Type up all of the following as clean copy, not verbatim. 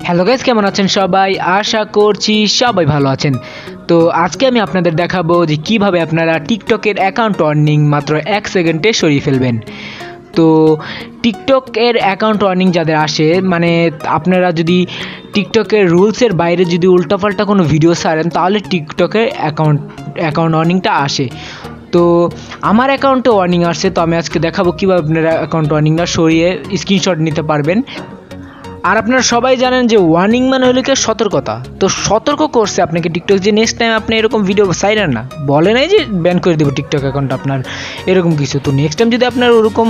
Hello guys, কেমন আছেন সবাই? আশা করছি সবাই ভালো আছেন। তো আজকে আমি আপনাদের দেখাবো যে কিভাবে আপনারা টিকটকের অ্যাকাউন্ট ওয়ার্নিং মাত্র 1 সেকেন্ডে সরিয়ে ফেলবেন। তো টিকটকের অ্যাকাউন্ট ওয়ার্নিং যাদের আসে, মানে আপনারা যদি টিকটকের রুলসের বাইরে যদি উল্টাপাল্টা কোনো ভিডিও ছাড়েন তাহলে টিকটকের অ্যাকাউন্ট ওয়ার্নিংটা আসে। তো আমার অ্যাকাউন্টে ওয়ার্নিং আসছে, তো আমি আজকে দেখাবো কীভাবে আপনারা অ্যাকাউন্ট ওয়ার্নিংটা সরিয়ে স্ক্রিনশট নিতে পারবেন। আর আপনারা সবাই জানেন যে ওয়ার্নিং মানে হলো কি সতর্কতা। তো সতর্ক করছে আপনাকে টিকটক যে নেক্সট টাইম আপনি এরকম ভিডিও ছাড়েন না, বলে নাই যে ব্যান করে দেবো টিকটক অ্যাকাউন্ট আপনার, এরকম কিছু। তো নেক্সট টাইম যদি আপনার ওরকম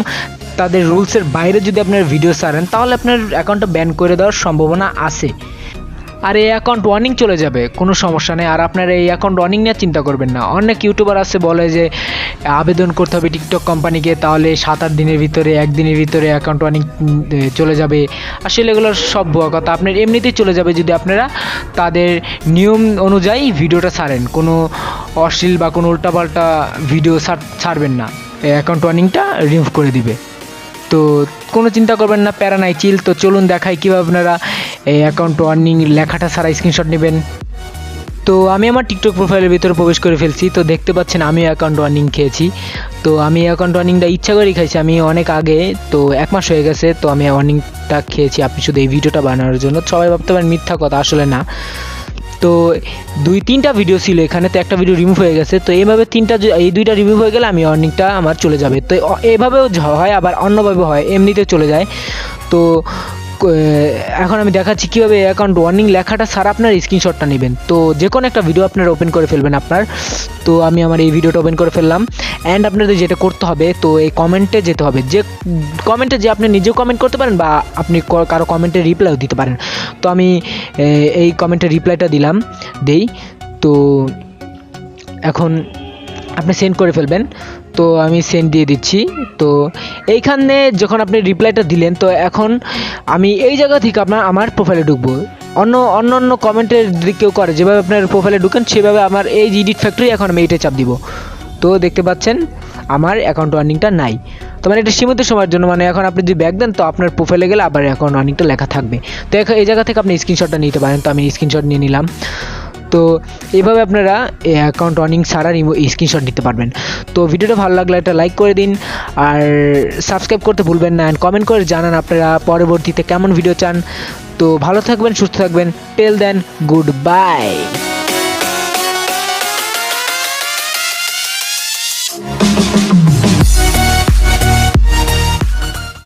তাদের রুলসের বাইরে যদি আপনার ভিডিও ছাড়েন তাহলে আপনার অ্যাকাউন্টটা ব্যান করে দেওয়ার সম্ভাবনা আছে। আর এই অ্যাকাউন্ট ওয়ার্নিং চলে যাবে, কোনো সমস্যা নেই। আর আপনার এই অ্যাকাউন্ট ওয়ার্নিং নিয়ে চিন্তা করবেন না। অনেক ইউটিউবার আছে বলে যে আবেদন করতে হবে টিকটক কোম্পানিকে, তাহলে 7-8 দিনের ভিতরে, 1 দিনের ভিতরে অ্যাকাউন্ট ওয়ার্নিং চলে যাবে। আসলে এগুলো সব ভুয়া কথা। আপনার এমনিতেই চলে যাবে যদি আপনারা তাদের নিয়ম অনুযায়ী ভিডিওটা ছাড়েন। কোনো অশ্লীল বা কোনো উল্টাপাল্টা ভিডিও ছাড়বেন না, অ্যাকাউন্ট ওয়ার্নিংটা রিমুভ করে দিবে। তো কোনো চিন্তা করবেন না, প্যারা নাই, চিল। তো চলুন দেখাই কীভাবে আপনারা এই অ্যাকাউন্ট ওয়ার্নিং লেখাটা ছাড়া স্ক্রিনশট নেবেন। তো আমি আমার টিকটক প্রোফাইলের ভিতরে প্রবেশ করে ফেলছি। তো দেখতে পাচ্ছেন আমি অ্যাকাউন্ট ওয়ার্নিং খেয়েছি। তো আমি অ্যাকাউন্ট ওয়ার্নিংটা ইচ্ছা করেই খাইছি, আমি অনেক আগে, তো 1 মাস হয়ে গেছে। তো আমি ওয়ার্নিংটা খেয়েছি আপনি শুধু এই ভিডিওটা বানানোর জন্য। সবাই ভাবতে পারেন মিথ্যা কথা, আসলে না। তো 2-3টা ভিডিও ছিল এখানে, তো একটা ভিডিও রিমুভ হয়ে গেছে। তো এইভাবে এই 2টা রিমুভ হয়ে গেলে আমি ওয়ার্নিংটা আমার চলে যাবে। তো এভাবেও হয়, আবার অন্যভাবে হয়, এমনিতে চলে যায়। তো এখন আমি দেখাচ্ছি কীভাবে অ্যাকাউন্ট ওয়ার্নিং লেখাটা ছাড়া আপনার স্ক্রিনশটটা নেবেন। তো যে কোনো একটা ভিডিও আপনারা ওপেন করে ফেলবেন আপনার। তো আমি আমার এই ভিডিওটা ওপেন করে ফেললাম। অ্যান্ড আপনাদের যেটা করতে হবে, তো এই কমেন্টে যেতে হবে, যে কমেন্টে যে আপনি নিজেও কমেন্ট করতে পারেন বা আপনি কারো কমেন্টে রিপ্লাইও দিতে পারেন। তো আমি এই কমেন্টের রিপ্লাইটা দেই। তো এখন আপনি সেন্ড করে ফেলবেন। তো আমি সেন্ড দিয়ে দিচ্ছি। তো এইখানে যখন আপনি রিপ্লাইটা দিলেন, তো এখন আমি এই জায়গা থেকে আমার প্রোফাইলে ঢুকবো। অন্য কমেন্টের যদি কেউ করে যেভাবে আপনার প্রোফাইলে ঢুকেন সেভাবে আমার এই এডিট ফ্যাক্টরি, এখন আমি এইটা চাপ দিব। তো দেখতে পাচ্ছেন আমার অ্যাকাউন্ট ওয়ার্নিংটা নাই। তো মানে এটা সীমিত সময়ের জন্য, মানে এখন আপনি যদি ব্যাক দেন তো আপনার প্রোফাইলে গেলে আবার অ্যাকাউন্ট ওয়ার্নিংটা লেখা থাকবে। তো এই জায়গা থেকে আপনি স্ক্রিনশটটা নিতে পারেন। তো আমি স্ক্রিনশট নিয়ে নিলাম। তো এইভাবে আপনারা অ্যাকাউন্ট ওয়ার্নিং ছাড়া স্ক্রিনশট নিতে পারবেন। তো ভিডিওটা ভালো লাগলে একটা লাইক করে দিন, আর সাবস্ক্রাইব করতে ভুলবেন না, অ্যান্ড কমেন্ট করে জানান আপনারা পরবর্তীতে কেমন ভিডিও চান। তো ভালো থাকবেন, সুস্থ থাকবেন। Till then, good bye.